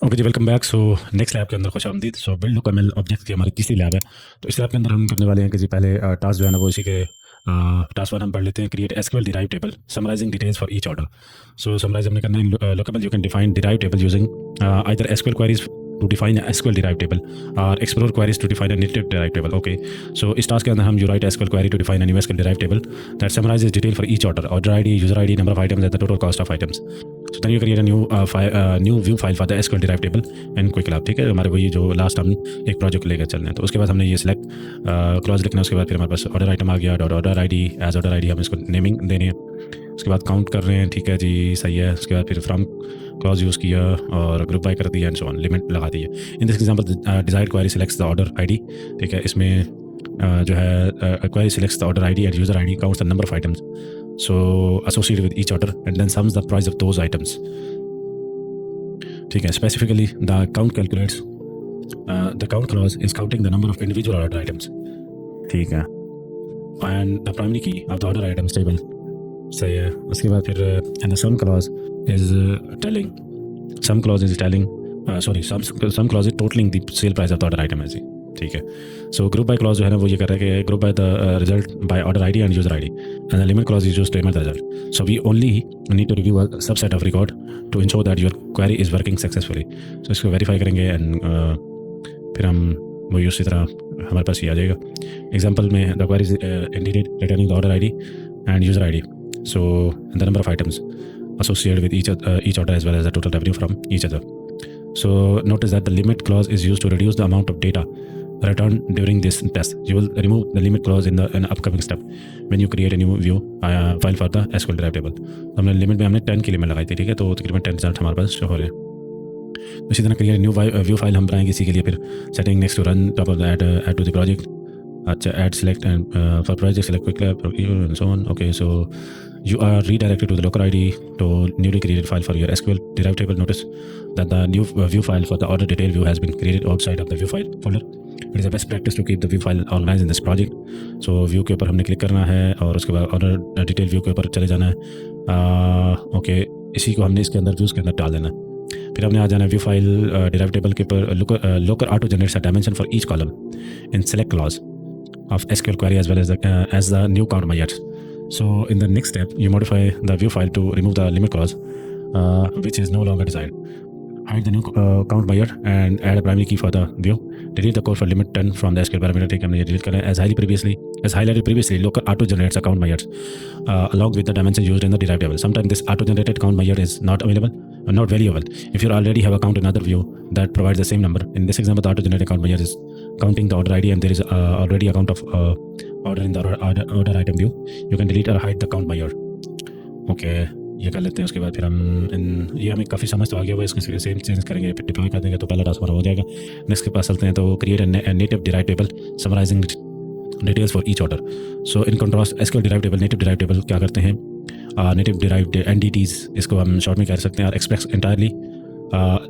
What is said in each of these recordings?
Okay जी, welcome back. So next lab के अंदर खुशामदीद। सो बिल्ड लुकमल ऑब्जेक्ट की हमारी तीसरी लैब है। तो इस लैब के अंदर हम करने वाले हैं कि जी पहले टास्क जो है ना वो इसी के टास्क 1 हम पढ़ लेते हैं। Create SQL derive table summarising details for each order. So summarise हमने करना है लुकमल। You can define derive table using either SQL queries to define a SQL derived table or explore queries to define a native derived table. Okay, so इस task के अंदर हम you write SQL query to define a new SQL derived table that summarizes detail for each order ID, user ID, number of items, and the total cost of items. So then you create a new view file for the SQL derived table in QuickLab. ठीक है, हमारे वही जो last हम एक project लेकर चल रहे हैं। तो उसके बाद हमने ये सिलेक्ट क्लॉज लिखना है। उसके बाद फिर हमारे पास ऑर्डर आइटम आ गया। Order ID as order ID हम इसको नेमिंग देनी है। उसके बाद काउंट कर रहे हैं। ठीक है जी, सही है। उसके बाद फिर फ्रॉम क्लॉज यूज़ किया और ग्रुप बाय कर दिया एंड सो ऑन, लिमिट लगा दी है। In this example desired query selects the order ID. ठीक है, इसमें जो है query selects the order ID and user ID, counts the number of items so associated with each order and then sums the price of those items. ठीक है, specifically the count calculates the count clause is counting the number of individual order items. ठीक है, and the primary key of the order items table. सही है। उसके बाद फिर and the sum clause is telling sum clause is telling sum clause is totalling the sale price of the order item है जी। ठीक है, सो ग्रुप बाय क्लॉज जो है ना वो ये कर रहा है कि group by the result by order ID and user ID and the limit clause is used to limit the result. So we only need to review a subset of record to ensure that your query is working successfully. So इसको verify करेंगे and फिर हम वही उसी तरह हमारे पास ये आ जाएगा। एग्जाम्पल में the query is indicated returning the order ID and user ID, so the number of items associated with each order as well as the total revenue from each other. So notice that the limit clause is used to reduce the amount of data returned during this test. You will remove the limit clause in the upcoming step when you create a new view file for the SQL derived table. हमने limit में हमने 10 की limit लगाई थी। ठीक है, तो तकरीबन 10 रिजल्ट हमारे पास शो हो रहे हैं। इसी तरह क्रिएट न्यू व्यू फाइल हम बनाएंगे। इसी के लिए फिर setting next to run top of the add to the project. अच्छा, add select and for project select QuickLab and so on. Okay, so you are redirected to the local ID to newly created file for your SQL derived table. Notice that the new view file for the order detail view has been created outside of the view file folder. It is a best practice to keep the view file organized in this project. So view के ऊपर हमने click करना है और उसके बाद order detail view के ऊपर चले जाना है। ओके, इसी को हमने इसके अंदर व्यूज़ के अंदर डाल देना है। फिर हमने आ जाना व्यू फाइल डिराइव टेबल के ऊपर Looker auto generates a dimension for each column in select clause of SQL query as well as the new count measures. So in the next step, you modify the view file to remove the limit clause, which is no longer desired. Hide the new count measure and add a primary key for the view. Delete the code for limit 10 from the SQL parameter. ठीक है, हमने ये delete करना है। As highlighted previously, local auto generates a count measures along with the dimensions used in the derived table. Sometimes this auto generated count measure is not available or not valuable if you already have a count in another view that provides the same number. In this example, the auto generated count measure is counting the order ID and there is already a count of order in the order item view. You can delete or hide the count measure. Okay, ये कर लेते हैं। उसके बाद फिर हम ये हमें काफ़ी समझ तो आ गया हुआ है। इसको सेम चेंज करेंगे, फिर डिप्लॉय कर देंगे तो पहला टास्क हो जाएगा। नेक्स्ट के पास चलते हैं। तो create a native derive table summarising details for each order. So in contrast SQL derive table native derive table क्या करते हैं? नेटिव डिराइव्ड एंटिटीज़ इसको हम शॉर्ट में कह सकते हैं, और express entirely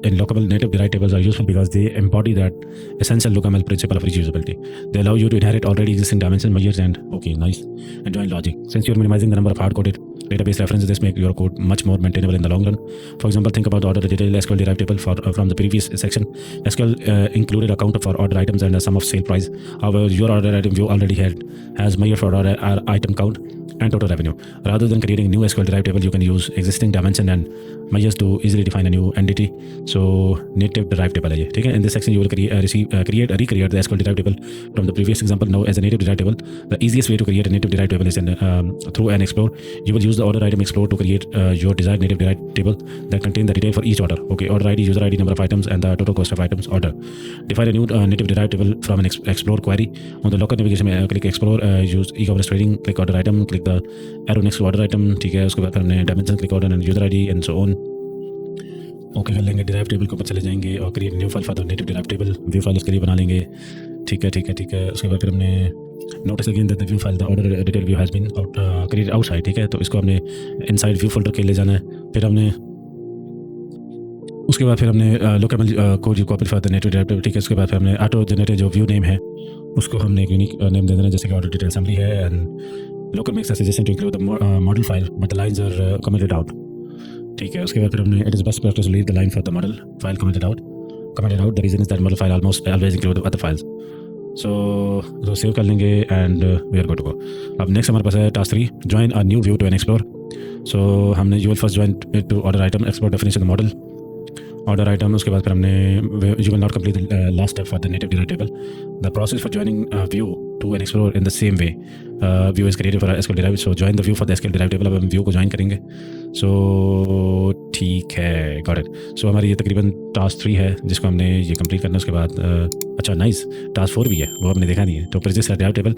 in local native derived tables are useful because they embody that essential LOOKML principle of reusability. They allow you to inherit already existing dimension measures and nice and join logic. Since you're minimizing the number of hard-coded database references, this makes your code much more maintainable in the long run. For example, think about the order detail SQL derived table from the previous section. SQL included a count for order items and a sum of sale price. However, your order item view already has measure for order item count and total revenue. Rather than creating a new SQL derived table, you can use existing dimension and measures to easily define a new entity. So native derived table है ये। ठीक है, in this section you will recreate the SQL derived table from the previous example now as a native derived table. The easiest way to create a native derived table is through an explore. You will use the order item explore to create your desired native derived table that contain the detail for each order. Okay, order ID, user ID, number of items, and the total cost of items order. Define a new native derived table from an explore query. On the local navigation में click explore, use e-commerce trading, click order item, click the arrow next to order item. ठीक है, उसके बाद हमने dimension, click order and user ID and so on. Okay कर लेंगे। Derive table के ऊपर चले जाएंगे और create new file for the native derive table view file इसके लिए बना लेंगे। ठीक है। उसके बाद फिर हमने notice again that the view file the order detail view has been create outside. ठीक है, तो इसको हमने इनसाइड व्यू फोल्डर के ले जाना है। फिर हमने उसके बाद फिर हमने local code you copy for the native derive table. ठीक है, उसके बाद फिर हमने ऑटो जनरेटेड जो व्यू नेम है उसको हमने एक यूनिक नेम दे देना, जैसे कि ऑर्डर डिटेल समरी है। And local makes a suggestion to include the model file but the lines are commented out. ठीक है, उसके बाद फिर हमने it is best practice to leave the line for the model file commented out the reason is that model file almost always include other files. So save कर लेंगे and we are good to go. अब next हमारे पास है task 3, join a new view to an explore. So हमने you will first join to order item, explore definition the model order item. उसके बाद फिर हमने you will not complete the last step for the native derive table. The process for joining view to an explore in the same way view is created for SQL derive. So join the view for the SQL derive table. अब हम view को join करेंगे। सो ठीक है, got it. सो हमारी ये तकरीबन task 3 है जिसको हमने ये कंप्लीट करना है। उसके बाद अच्छा नाइस, टास्क 4 भी है, वो हमने देखा नहीं है। तो purchase a derive table.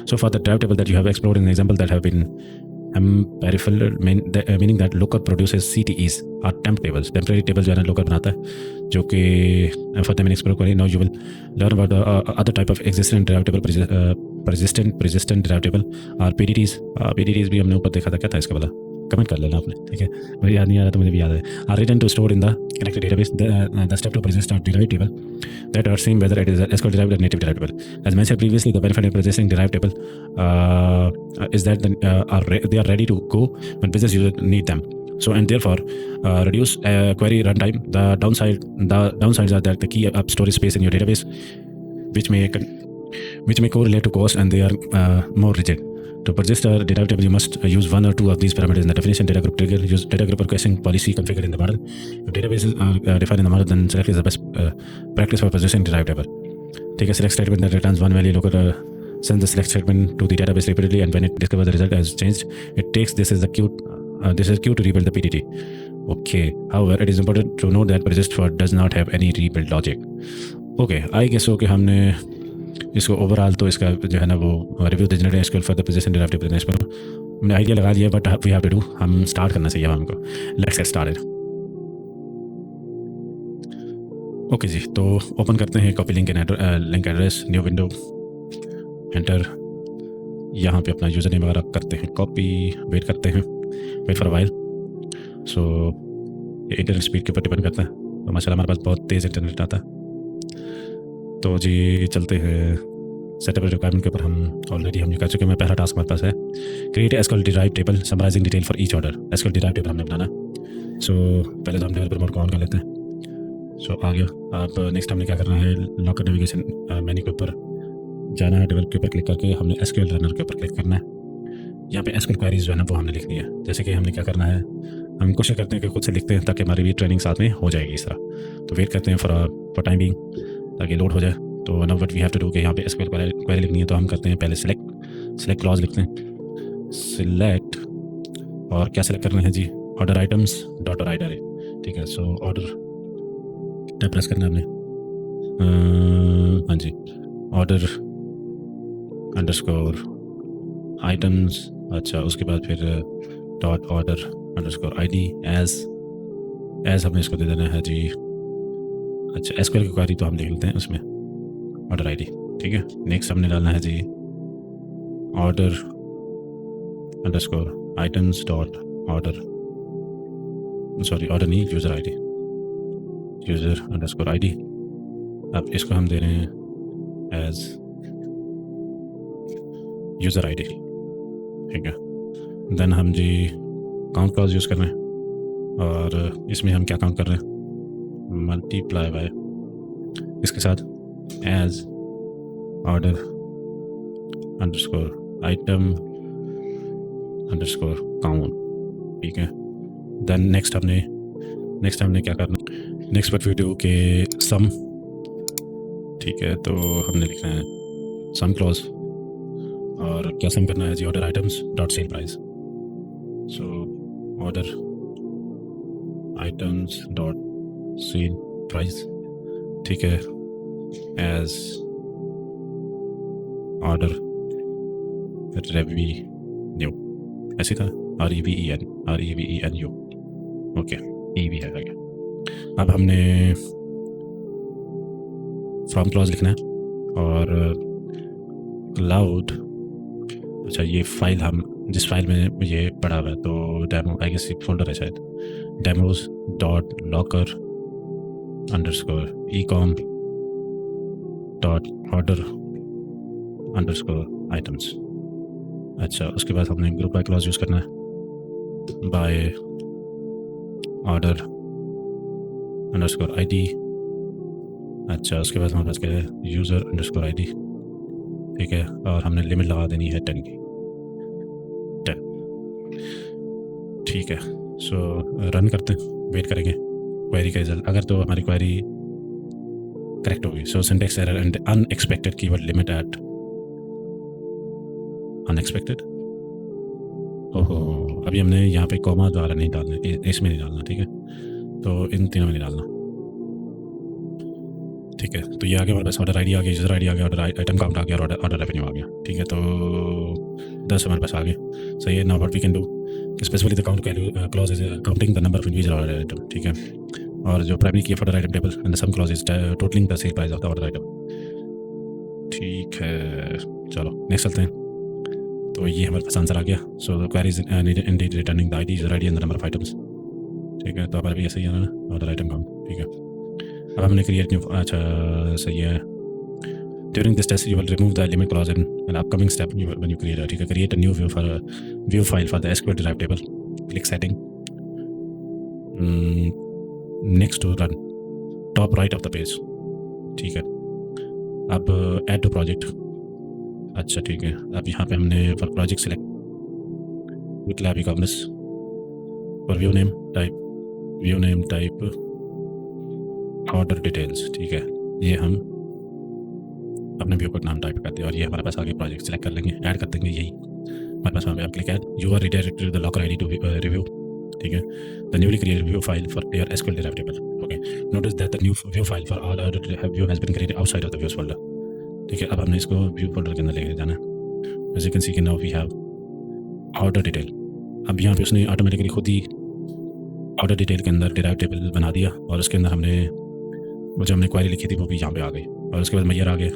So for the derive table that you have explored in example that have been peripheral meaning that looker produces CTEs or temp tables, temporary tables जो है ना looker बनाता है, जो कि for them in explore query. Now you will learn about the other type of existent derivative table, persistent derivative table और PDTs। PDTs भी हमने ऊपर देखा था, क्या था इसका वाला, कमेंट कर लेना आपने, ठीक है। मुझे याद नहीं आ रहा तो मुझे भी याद है। Are written to store in the connected database the step to persist a derivative table that are same whether it is a SQL derived or native derivative table. As mentioned previously, the benefit of persisting derivative table is that they are ready to go when business users need them. So and therefore reduce query runtime. The downsides are that the key up storage space in your database, which may correlate to cost, and they are more rigid. To persist a derivative table, you must use one or two of these parameters in the definition. Data group trigger, use data group requesting policy configured in the model. If databases are defined in the model, then select is the best practice for persisting derivative table. Take a select statement that returns one value. Looker sends the select statement to the database repeatedly, and when it discovers the result has changed, it takes this as the queue. This is queue to rebuild the PDT. Okay. However, it is important to note that persist for does not have any rebuild logic. Okay. I guess okay हमने इसको overall तो इसका जो है ना वो review the generated SQL for the position derive table पर हमने आइडिया लगा लिया, but we have to do, हम स्टार्ट करना चाहिए हमको। Let's get started. ओके जी, तो ओपन करते हैं copy link address, new window, enter. यहाँ पे अपना यूज़र नेम वगैरह करते हैं कॉपी, वेट करते हैं, वेट फॉर अ व्हाइल। सो ये इंटरनेट स्पीड के ऊपर डिपेंड करता है। तो माशाल्लाह हमारे पास बहुत तेज़ इंटरनेट आता है। तो जी चलते हैं सेटअप रिक्वायरमेंट के ऊपर। हम ऑलरेडी हम ये कर चुके हैं। पहला टास्क हमारे पास है create SQL derive table summarising detail for each order. SQL derive table हमने बनाना। सो पहले तो हम डेवलपर मोड को ऑन कर लेते हैं। सो आ गया। अब नेक्स्ट हमने क्या करना है, लॉकर नेविगेशन मेन्यू के ऊपर जाना है, डेवलप के ऊपर क्लिक करके हमने एसक्यूएल रनर के ऊपर क्लिक करना है। यहाँ पे एसक्यूएल क्वेरीज जो है ना वो हमने लिखनी है। जैसे कि हमने क्या करना है, हम कोशिश करते हैं कि खुद से लिखते हैं ताकि हमारी भी ट्रेनिंग साथ में हो जाएगी इस तरह। तो वेट करते हैं फॉर टाइम बीइंग ताकि लोड हो जाए। तो now what we have to do कि यहाँ पे एसक्यूएल क्वेरी लिखनी है। तो हम करते हैं पहले सिलेक्ट क्लॉज लिखते हैं, सिलेक्ट, और क्या सिलेक्ट करना है जी, ऑर्डर आइटम्स डॉट ऑर्डर है, ठीक है। सो ऑर्डर टैब प्रेस करना है हमने, हाँ जी, ऑर्डर अंडरस्कोर आइटम्स। अच्छा, उसके बाद फिर dot order underscore ID as हमने इसको दे देना है जी। अच्छा, एसक्यूएल की क्वेरी तो हम लिख लेते हैं उसमें ऑर्डर आईडी, ठीक है। नेक्स्ट हमने डालना है जी order underscore items dot order, sorry order नहीं, user ID, user underscore ID. अब इसको हम दे रहे हैं एज यूज़र आईडी, ठीक है। देन हम जी काउंट क्लॉज यूज़ कर रहे हैं और इसमें हम क्या काउंट कर रहे हैं, मल्टीप्लाई बाय इसके साथ as order underscore item underscore count, ठीक है। देन नेक्स्ट हमने क्या करना, नेक्स्ट बट वीडियो के सम, ठीक है। तो हमने लिखना है सम क्लॉज और क्या सम करना है जी, order items dot sale price. So order items dot sale price, ठीक है, एज ऑर्डर रेवेन्यू, ऐसे था, REVENU, ओके, ई भी है आगे। अब हमने फ्रॉम क्लॉज लिखना है और क्लाउड, अच्छा ये फाइल हम जिस फाइल में ये पड़ा हुआ है तो डेमो, आई गेस फोल्डर है शायद, demos dot locker underscore ecom dot order underscore items. अच्छा, उसके बाद हमने ग्रुप बाय क्लॉज यूज़ करना है, बाय ऑर्डर अंडरस्कोर ID। अच्छा, उसके बाद हमारे पास क्या है, यूज़र अंडरस्कोर ID। ठीक है, और हमने लिमिट लगा देनी है 10 की, 10। ठीक है, सो रन करते हैं, वेट करेंगे क्वेरी का रिजल्ट। अगर तो हमारी क्वेरी करेक्ट होगी, so syntax error and unexpected keyword limit at unexpected. ओहो, अभी हमने यहाँ पे कॉमा द्वारा नहीं डालना, इसमें नहीं डालना। ठीक है, तो इन तीनों में नहीं डालना। ठीक है, तो ये आगे हमारे पास ऑर्डर ID आ गया, यूज़र ID आ गया, ऑर्डर आइटम काउंट आ गया, और ऑर्डर रेवेन्यू आ गया। ठीक है, तो 10 हमारे पास आ गए। सही है, now what we can do, specifically the count clause is counting the number of individual order item. ठीक है, और जो primary key order item table and the sum clause is totalling the sale price of the order item. ठीक है, चलो next चलते हैं। तो ये हमारे पास आंसर आ गया। So the query is Indeed returning the ID, user ID and the number of items. ठीक है, तो हमारे भी ऐसे ही है ना, ऑर्डर आइटम काउंट। ठीक है, अब हमने क्रिएट न्यू, अच्छा सही है। During this test you will remove the limit clause in an upcoming step when you create. ठीक है, create a new view file for the SQL derived table, click setting, next to run, top right of the page. ठीक है, अब add to project. अच्छा ठीक है, अब यहाँ पे हमने for project select with lab e-commerce, for view name type order details. ठीक है, ये हम अपने व्यू का नाम टाइप करते हैं, और ये हमारे पास आगे प्रोजेक्ट सेलेक्ट कर लेंगे, ऐड कर देंगे। यही हमारे पास वहाँ पे click add, you are redirected to the Looker ID to review. ठीक है, the newly created view file for your SQL derived table। Okay, notice that the new view file for all order view has been created outside of the views folder. ठीक है, अब हमने इसको view folder के अंदर लेके जाना है। एज यू कैन सी कि now we have order detail. अब यहाँ पे उसने ऑटोमेटिकली खुद ही ऑर्डर डिटेल के अंदर डिराइव टेबल बना दिया, और उसके अंदर हमने वो जो हमने क्वेरी लिखी थी वो भी यहाँ पे आ गई, और उसके बाद मैयर आ गया,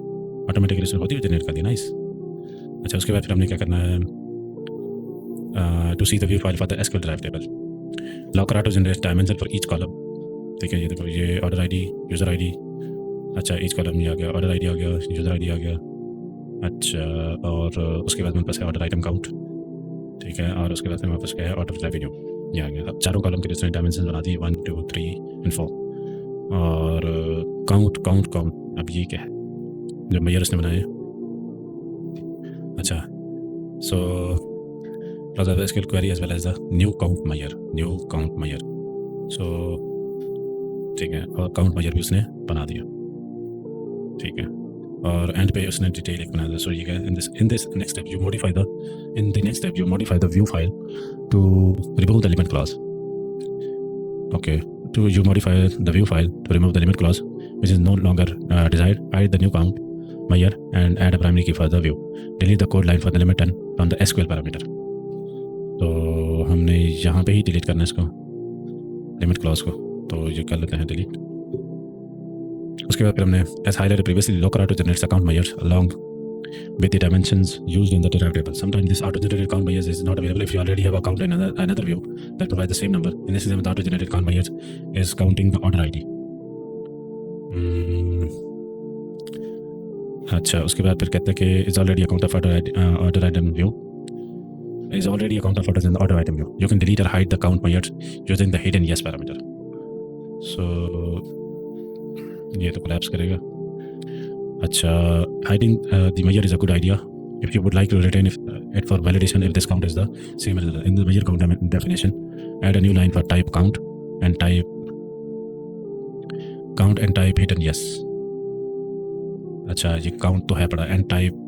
ऑटोमेटिकली उसने खुद ही जनरेट कर दिया। नाइस। अच्छा, उसके बाद फिर हमने क्या करना है, to see the view file for the SQL derived table, Looker auto generate dimension for each column. ठीक है, ये देखो, ये ऑर्डर ID, यूज़र ID। अच्छा, ईच कॉलम ये आ गया, ऑर्डर ID आ गया, यूज़र ID आ गया। अच्छा, और उसके बाद मेरे पास है ऑर्डर आइटम काउंट। ठीक है, और उसके बाद मेरे पास क्या है, ऑर्डर रेवेन्यू, ये आ गया। अब चारों कॉलम के उसने डायमेंशन बना दिए, 1 2 3 एंड 4, और काउंट। अब ये क्या है, जो मैयर उसने बनाए। अच्छा, so close the SQL query as well as the new count measure। सो ठीक है, और काउंट मेजर भी उसने बना दिया। ठीक है, और एंड पे उसने डिटेल एक बना दिया। सो ये क्या, in this next step you modify the view file to remove the limit clause. Okay, to you modify the view file to remove the limit clause which is no longer desired, add the new count measure and add a primary key for the view, delete the code line for the limit and from the SQL parameter। तो हमने यहाँ पे ही delete करना है इसको, limit clause को, तो ये कर लेते हैं डिलीट। उसके बाद फिर हमने as highlighted previously, locker auto generates account measures along with the dimensions used in the derived table. Sometimes this auto-generated count measures is not available if you already have a count in another view that provides the same number. In this example, the auto-generated count measures is counting the order ID. अच्छा, उसके बाद फिर कहते हैं कि is already a count of order item view. Is already a count of orders in the order item view. You can delete or hide the count measures using the hidden yes parameter. So ये तो collapse करेगा। अच्छा, hiding the measure is a good idea if you would like to retain it for validation if this count is the same as in the measure count definition. Add a new line for type count and type hidden yes। अच्छा, ये count तो है पड़ा, and type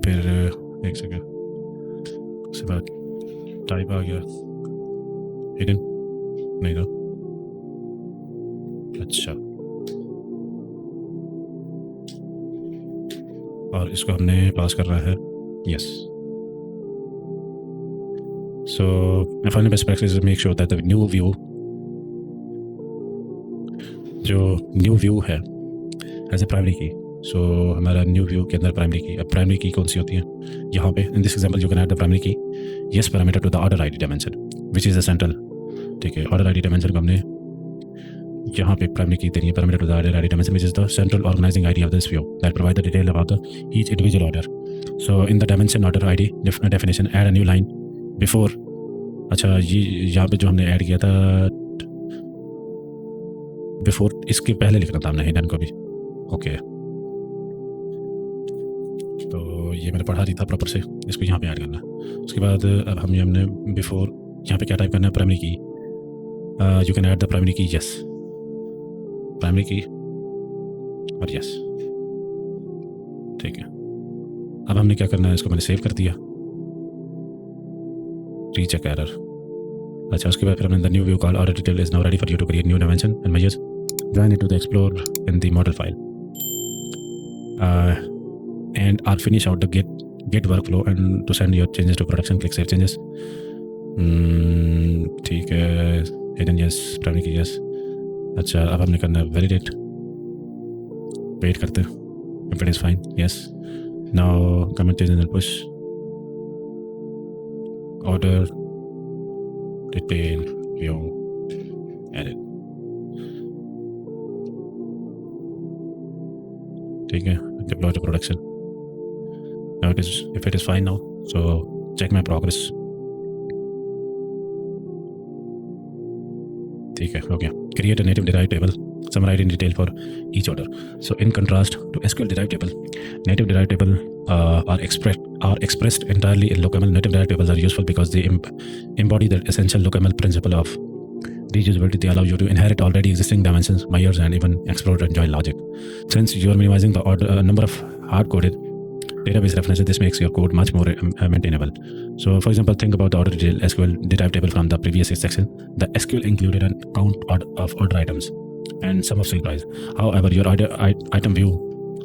फिर एक second, उसके बाद type आ गया, hidden नहीं था। अच्छा, और इसको हमने पास करना है yes. So final best practice make sure that the new view, जो न्यू व्यू है एज ए प्राइमरी की। सो हमारा न्यू व्यू के अंदर प्राइमरी की, अब प्राइमरी की कौन सी होती है यहाँ पे, in this example you can add the primary key yes parameter to the order ID dimension which is the central. ठीक है, ऑर्डर ID डायमेंशन को हमने यहाँ पे प्राइमरी की देनी है, parameter to the order ID dimension which is the central organizing ID of this view that provide the detail about each individual order. So in the dimension order ID definition, add a new line before अच्छा, ये यहाँ पे जो हमने add किया था before, इसके पहले लिखना था हमने हिडन को भी। ओके, तो ये मैंने पढ़ा नहीं था प्रॉपर से, इसको यहाँ पे ऐड करना। उसके बाद अब हमने बिफोर यहाँ पे क्या टाइप करना है, प्राइमरी की। You can add the primary key, yes, primary की और यस। ठीक है, अब हमने क्या करना है, इसको मैंने सेव कर दिया, रीचेक एरर। अच्छा, उसके बाद फिर हमने the new view call order detail is now ready for you to create new dimension and measures, join it to the explore in the model file, and I'll finish out the get workflow and to send your changes to production. Click save changes. ठीक है, hidden yes, primary की yes। अच्छा, अब हमने करना है validate, wait करते हैं, if it is fine, yes। now commit changes and push order detail view edit। ठीक है, deploy to production। now if it is fine now, so check my progress। ठीक है, हो गया। create a native derived table summarized in detail for each order। so in contrast to SQL derived table, native derived table are expressed entirely in LOOKML. Native derived tables are useful because they embody the essential LOOKML principle of reusability. They allow you to inherit already existing dimensions, measures, and even explore and join logic. Since you are minimizing the number of hard-coded database references, this makes your code much more maintainable. So, for example, think about the order detail SQL derived table from the previous section. The SQL included an count of order items and sum of sale price. However, your item view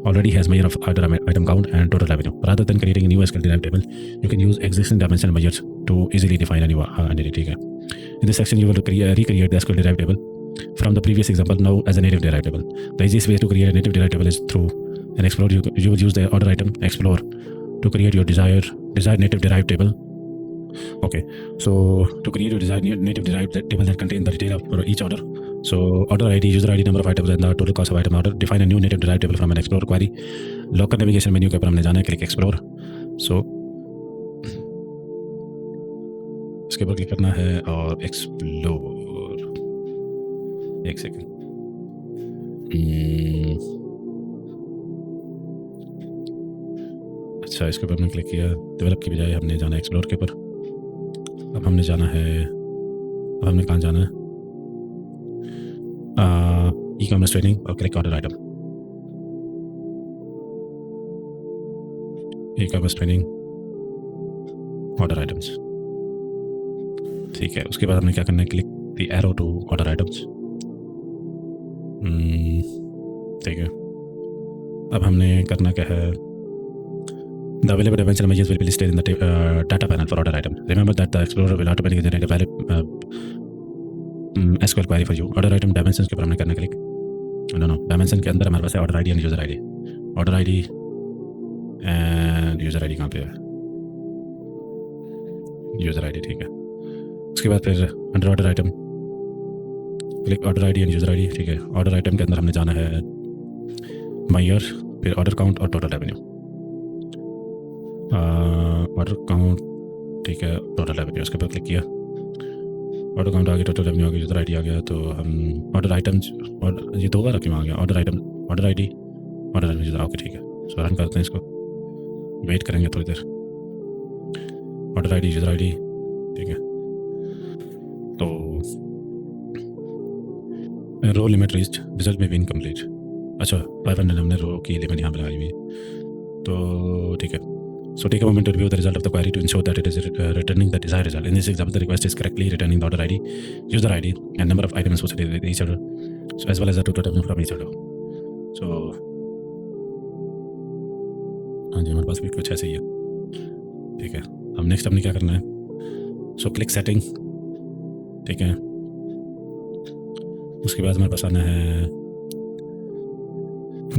already has measure of order item count and total revenue. Rather than creating a new SQL derived table, you can use existing dimension measures to easily define a new entity. In this section, you will recreate the SQL derived table from the previous example now as a native derived table. The easiest way to create a native derived table is through an Explorer. You will use the order item Explorer to create your desired native derived table. Okay, so to create your desired native derived table that contains the detail of each order. So order ID, user ID, number of items, and the total cost of item order. Define a new native derived table from an Explorer query. Local navigation menu के ऊपर हमने जाना है, click Explorer. So इसके ऊपर click करना है और एक्सप्लोर। एक सेकेंड, अच्छा, इसके ऊपर हमने क्लिक किया, डेवलप की बजाय हमने जाना है एक्सप्लोर के ऊपर। अब हमने जाना है, अब हमने कहाँ जाना है, ई-कॉमर्स ट्रेनिंग और click order item. E-commerce training order items. ठीक है, उसके बाद हमने क्या करना है, click the arrow to order items. ठीक है, अब हमने करना क्या है, the available dimension measures will be listed in the data panel for order item. Remember that the Explorer will automatically generate a valid SQL query for you. Order item dimensions के ऊपर हमने करना क्लिक, नो डायमेंशन के अंदर हमारे पास है order ID and user ID. Order ID and user ID कहाँ पे है, यूजर आईडी। ठीक है, उसके बाद फिर under order item click order ID and user ID. ठीक है, ऑर्डर आइटम के अंदर हमने जाना है माय ईयर, फिर ऑर्डर काउंट और टोटल रेवेन्यू। ऑर्डर काउंट, ठीक है, टोटल रेवेन्यू, उसके ऊपर क्लिक किया, ऑर्डर काउंट आ गया, टोटल रेवेन्यू आ गया, यूजर आईडी आ गया। तो हम ऑर्डर आइटम्स, और ये दो बार क्यों आ गया, order item, order ID, order revenue. Okay, ठीक है, सो रन करते हैं इसको, वेट करेंगे थोड़ी देर। ऑर्डर आईडी, यूजर आईडी, ठीक है। तो रो लिमिट रीच्ड, रिजल्ट में भी इनकम्प्लीट। अच्छा, 500 हमने रो की लिमिट यहाँ पर लगाई हुई है, तो ठीक है। So take a moment to review the result of the query to ensure that it is returning the desired result. In this example, the request is correctly returning the order ID, user ID, and number of items associated with each order, so as well as the total revenue from each order. So हाँ जी, हमारे पास भी कुछ ऐसे ही है। ठीक है, अब next हमने क्या करना है, सो क्लिक सेटिंग। ठीक है, उसके बाद हमारे पास आना है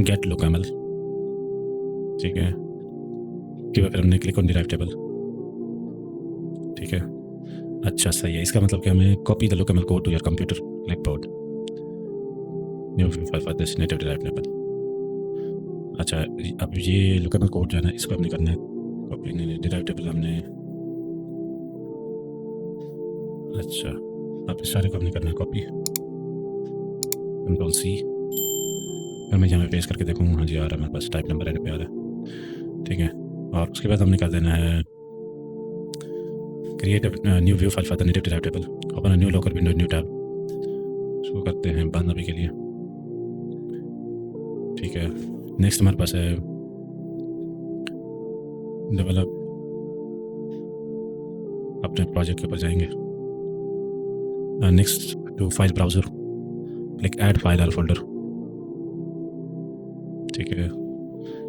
गेट LOOKML। ठीक है, फिर हमने क्लिक ऑन डिराइव टेबल। ठीक है, अच्छा सही है, इसका मतलब कि हमें copy the LOOKML code to your computer clipboard, new file for this native derive table. अच्छा, अब ये LOOKML कोड जो है ना, इसको हमने करना है कॉपी, डिराइव टेबल हमने अच्छा, अब इस सारे को हमने करना है कॉपी, कंट्रोल सी। अगर मैं यहाँ पे पेस्ट करके देखूँ, हाँ जी आ रहा है मेरे पास, टाइप नंबर एड पे आ रहा है, ठीक है। और उसके बाद हमने कर देना है create new view file for the native derive table, open a new local window new tab. इसको करते हैं बंद अभी के लिए, ठीक है। नेक्स्ट हमारे पास है डेवलप, अपने प्रोजेक्ट के ऊपर जाएंगे। Next to file browser, click add file और फोल्डर, ठीक है।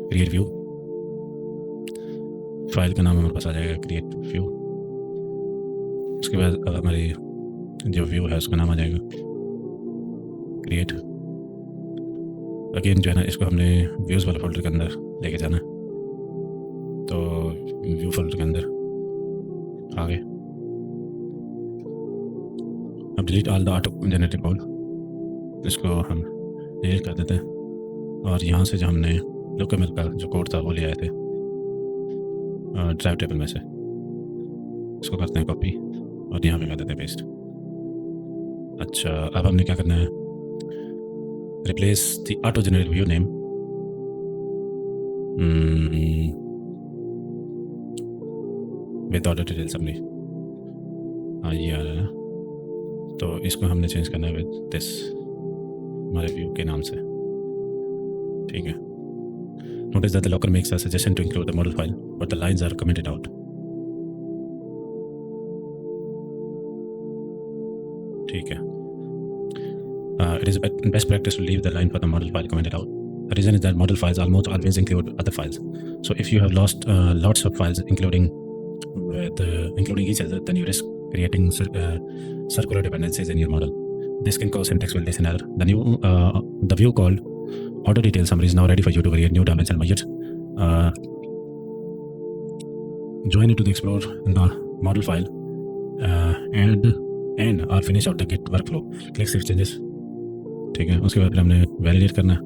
क्रिएट व्यू, फाइल का नाम हमारे पास आ जाएगा क्रिएट व्यू। उसके बाद हमारी जो व्यू है उसका नाम आ जाएगा क्रिएट। अगेन जो है ना, इसको हमने व्यूज़ वाले फोल्डर के अंदर लेके जाना है, तो व्यू फोल्डर के अंदर आ गए। अब delete all the auto generated code, इसको हम डिलीट कर देते हैं। और यहाँ से जो हमने लोकल का जो कोड था वो ले आए थे ड्राइव टेबल में से, इसको करते हैं कॉपी और यहाँ पे कर देते हैं पेस्ट। अच्छा, अब हमने क्या करना है, replace the auto generated view name with order detail summary. हाँ ये आ रहा है ना, तो इसको हमने चेंज करना है विद दिस, हमारे व्यू के नाम से, ठीक है। Notice that the Looker makes a suggestion to include the model file but the lines are commented out, ठीक है। It is best practice to leave the line for the model file commented out. The reason is that model files almost always include other files. So if you have lost lots of files including each other, then you risk creating circular dependencies in your model. This can cause syntax validation error. The view called order detail summary is now ready for you to create new dimensional measures. Join it to the Explorer in the model file and or finish out the git workflow. Click save changes, ठीक है। उसके बाद फिर हमने validate करना है।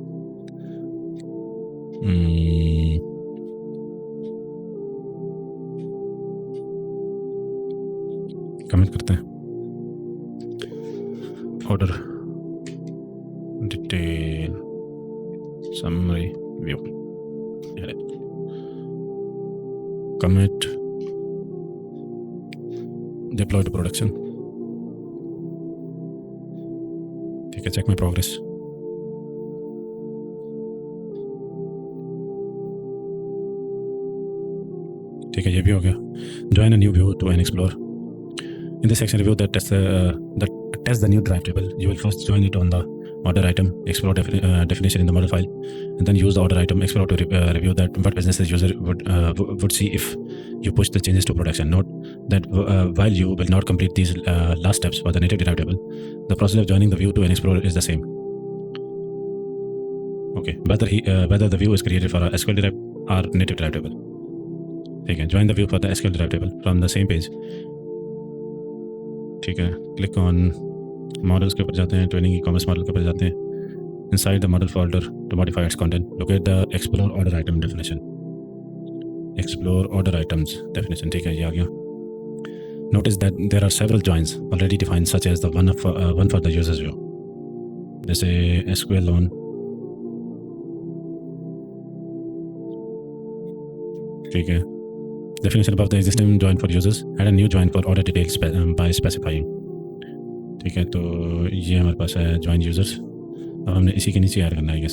Comment करते हैं order detail summary view, commit deploy to production, ठीक है। चेक माई प्रोग्रेस, ठीक है, ये भी हो गया। Join a new view to an explore. In this section, review that test the new drive table. You will first join it on the order item, explore definition in the model file, and then use the order item explorer to review that what businesses user would see if you push the changes to production. Note that while you will not complete these last steps for the native drive table, the process of joining the view to an explorer is the same. Okay, whether the view is created for a SQL drive or native drive table. ठीक है, join the view for the SQL drive table from the same page. ठीक है, click on models के ऊपर जाते हैं, training e commerce model के ऊपर जाते हैं। Inside the model folder to modify its content, locate the explore order item definition, explore order items definition, ठीक है, ये आ गया। Notice that there are several joins already defined such as the one for the users view, जैसे SQL on, ठीक है। Definition above the existing join for users, add a new join for order details by specifying, ठीक है। तो ये हमारे पास है join users, अब हमने इसी के नीचे ऐड करना है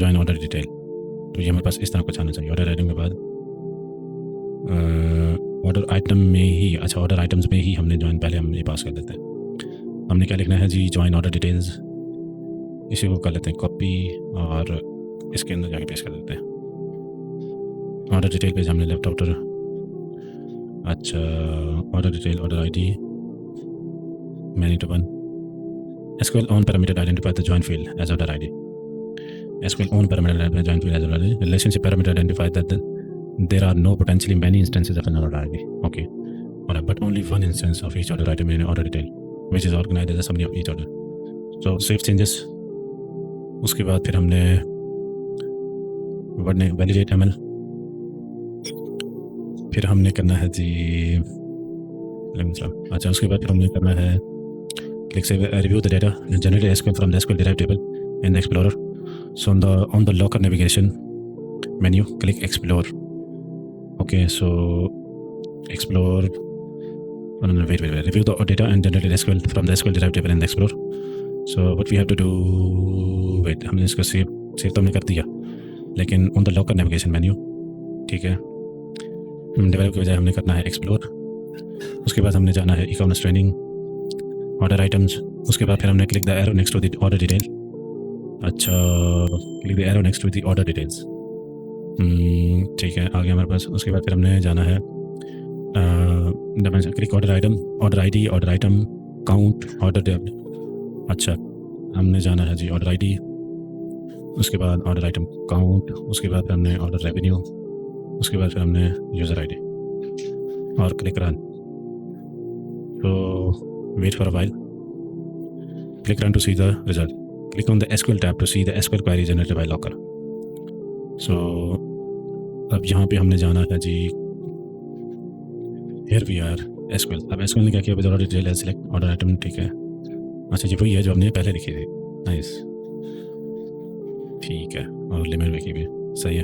join order detail। तो ये हमारे पास इस तरह कुछ आना चाहिए। ऑर्डर आइटम के बाद ऑर्डर आइटम में ही, अच्छा ऑर्डर आइटम्स में ही हमने join पहले हम ये पास कर देते हैं। हमने क्या लिखना है जी, join order details, इसी को कर लेते हैं कॉपी और इसके अंदर जाके पेस्ट कर देते हैं। ऑर्डर डिटेल पेज हमने लेफ्ट आउटर, अच्छा order detail order ID many to one, SQL on parameter identify the join field as order ID, SQL on parameter identify join field as order ID, relationship parameter identify that there are no potentially many instances of an order ID, okay, but only one instance of each order item in order detail which is organized as a summary of each order. So save changes। उसके बाद फिर हमने validate ML, फिर हमने करना है जी अच्छा, उसके बाद हमने करना है click save review the data and generate SQL from the SQL derived table in the Explorer. So on the locker navigation menu, click Explore. Okay, so Explore. No, wait. Review the data and generate SQL from the SQL derived table in the Explorer. So what we have to do? Wait, हमने इसको save तो हमने कर दिया, लेकिन on the locker navigation menu, ठीक है, develop की बजाय हमने करना है एक्सप्लोर. उसके बाद हमने जाना है ई-कॉमर्स ट्रेनिंग, ऑर्डर आइटम्स. उसके बाद फिर हमने click the arrow next to the order detail. अच्छा, click the arrow next to the order details. ठीक है, आ गया हमारे पास. उसके बाद फिर हमने जाना है click order item, order ID, order item, count, order date. अच्छा, हमने जाना है जी ऑर्डर आईडी, उसके बाद ऑर्डर आइटम काउंट, उसके बाद फिर हमने ऑर्डर रेवेन्यू, उसके बाद फिर हमने यूज़र आईडी और क्लिक रन. तो wait for a while. Click run to see the result. Click on the SQL tab to see the SQL query generated by Locker. So अब यहाँ पे हमने जाना है जी, here we are SQL. अब SQL ने क्या किया, ऑर्डर डिटेल है, सिलेक्ट ऑर्डर आइटम. ठीक है, अच्छा जी, वही है जो हमने पहले लिखी थी. नाइस, ठीक है, और लिमिट लिखी भी सही है.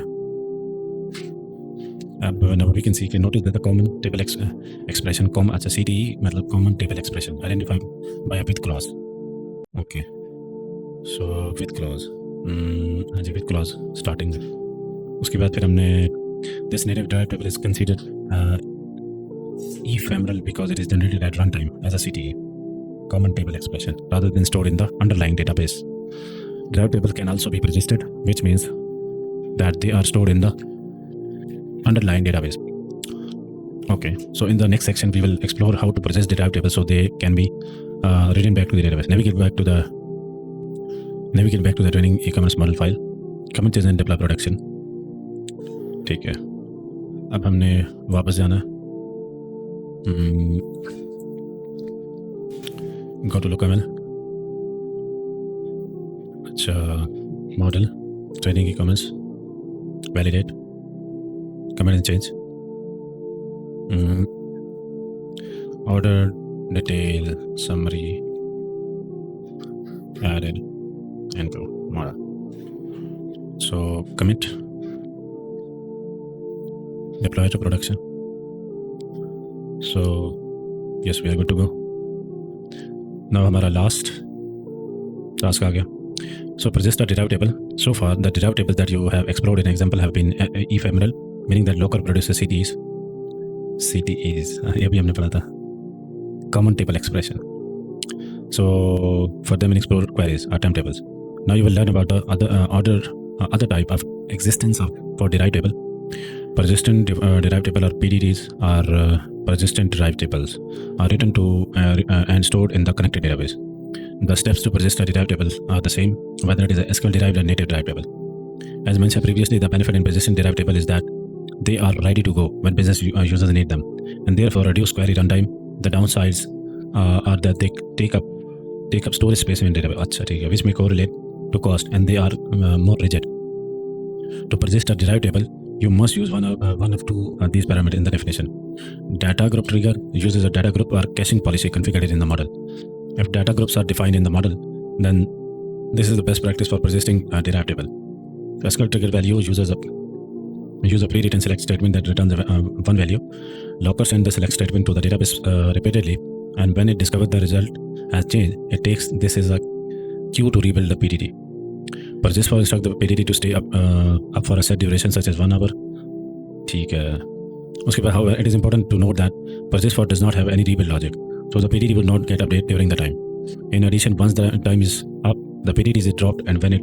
अब now we can see, can notice that the common table expression, अच्छा CTE मतलब common table expression identified by a with clause. Okay, so with clause, हाँ जी, with clause starting. उसके बाद फिर हमने this native derived table is considered ephemeral because it is generated at runtime as a CTE, common table expression, rather than stored in the underlying database. Derived table can also be persisted, which means that they are stored in the underlying database. Okay, so in the next section we will explore how to process derived tables so they can be written back to the database. Navigate back to the training e-commerce model file, commit change and deploy production. ठीक है, अब हमने वापस जाना है. go to locaml. अच्छा, model training e-commerce, validate, commit and change, order detail summary added info model. So commit, deploy to production. So yes, we are good to go. Now हमारा last task आ गया. So persist the derived table. So far the derived tables that you have explored in example have been ephemeral, meaning that Locker produces CTEs, ये भी हमने पढ़ा था, common table expression. So for them in explore queries are temp tables. Now you will learn about the other type of existence of for derived table. Persistent derived table or PDDs are persistent derived tables are written to and stored in the connected database. The steps to persist a derived table are the same whether it is a SQL derived or native derived table. As mentioned previously, the benefit in persistent derived table is that they are ready to go when business users need them, and therefore reduce query runtime. The downsides are that they take up storage space in database. अच्छा, ठीक है, which may correlate to cost, and they are more rigid. To persist a derived table, you must use one of two these parameters in the definition. Data group trigger uses a data group or caching policy configured in the model. If data groups are defined in the model, then this is the best practice for persisting a derived table. SQL trigger value uses a pre-written select statement that returns one value. Locker sends the select statement to the database repeatedly, and when it discovers the result has changed, it takes this as a cue to rebuild the PDD. Persist for instruct the PDD to stay up for a set duration such as 1 hour. ठीक है. उसके बाद, however, it is important to note that persist for does not have any rebuild logic, so the PDD will not get updated during the time. In addition, once the time is up, the PDD is dropped, and when it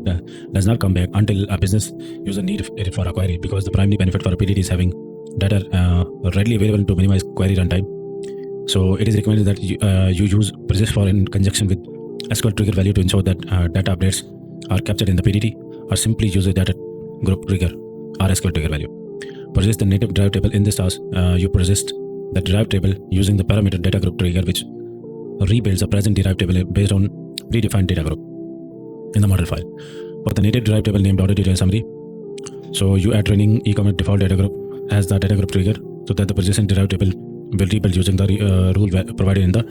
does not come back until a business user needs it for a query, because the primary benefit for a PDD is having data readily available to minimize query runtime. So it is recommended that you use persist for in conjunction with SQL trigger value to ensure that data updates are captured in the PDD, or simply use a data group trigger or SQL trigger value. Persist the native derived table. In this task, you persist the derived table using the parameter data group trigger, which rebuilds a present derived table based on predefined data group in the model file. For the native derived table named order detail summary, so you add training e-commerce default data group as the data group trigger, so that the persistent derived table will rebuild using the rule provided in the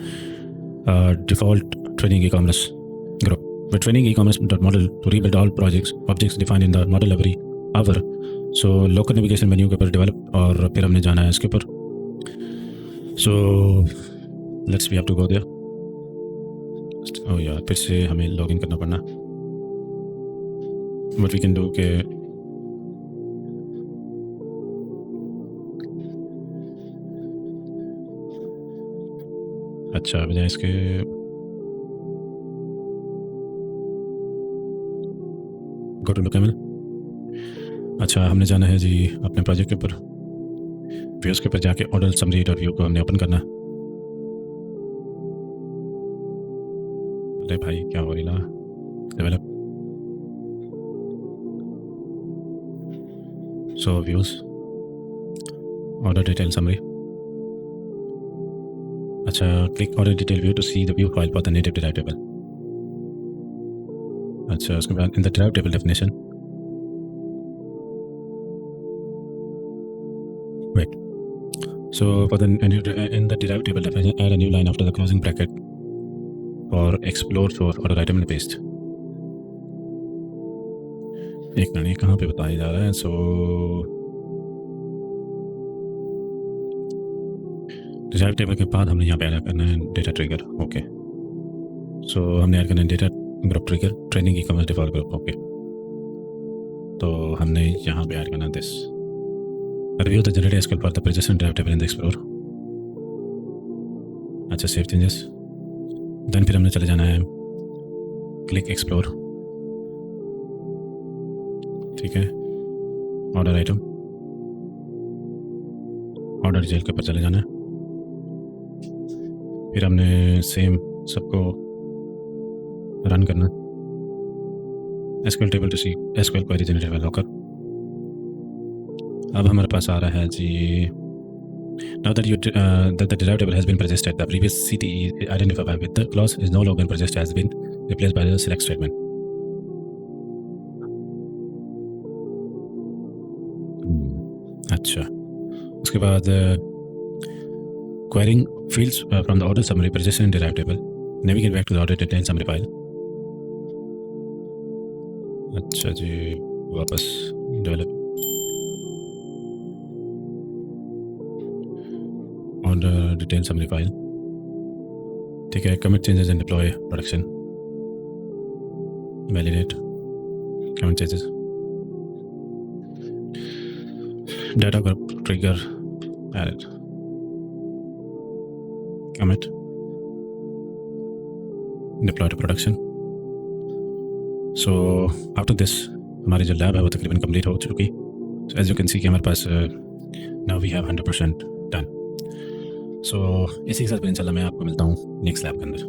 default training e-commerce group. We're training e-commerce model to rebuild all objects defined in the model every hour. So local navigation menu के ऊपर develop और फिर हमने जाना है इसके ऊपर. So let's we have to go there. Oh यार फिर से हमें login करना पड़ना. What we can do के अच्छा बजाय इसके गो टू लुक अच्छा हमने जाना है जी अपने प्रोजेक्ट के ऊपर व्यूज़ के ऊपर जाके ऑर्डर समरी डॉट व्यू को हमने ओपन करना. अरे भाई क्या हो रही ला develop. So views order detail summary. अच्छा click order detail view to see the view file for the native derive table. अच्छा उसके बाद in the derive table definition wait so for the in the derived table definition add a new line after the closing bracket for explore source order item and paste. एक minute कहाँ पे बताया जा रहा है. सो डिराइव टेबल के बाद हमने यहाँ पे ऐड करना है डेटा ट्रिगर. ओके सो हमने ऐड करना है data group trigger training e-commerce default group. Okay तो हमने यहाँ पे ऐड करना this review the generated SQL for the persistent derived table in the Explorer. अच्छा सेव चेंजेस. देन फिर हमने चले जाना है क्लिक एक्सप्लोर. ठीक है ऑर्डर आइटम ऑर्डर डिटेल के ऊपर चले जाना है. फिर हमने सेम सबको रन करना. SQL table to see SQL query generated by Looker. अब हमारे पास आ रहा है जी now that the derived table has been persisted, the previous CTE identified with the clause is no longer persisted, has been replaced by the select statement. अच्छा उसके बाद querying fields from the order summary persisted in derived table. Navigate back to the order detail summary file. अच्छा जी वापस develop on the detail summary file. ठीक है commit changes and deploy production. Validate commit changes. Data group trigger added. Commit deploy to production. So after this हमारी जो lab है वो तकरीबन complete हो चुकी. So as you can see कि हमारे पास now we have 100% done. सो इसी के साथ इंशाल्लाह मैं आपको मिलता हूँ नेक्स्ट लैब के अंदर.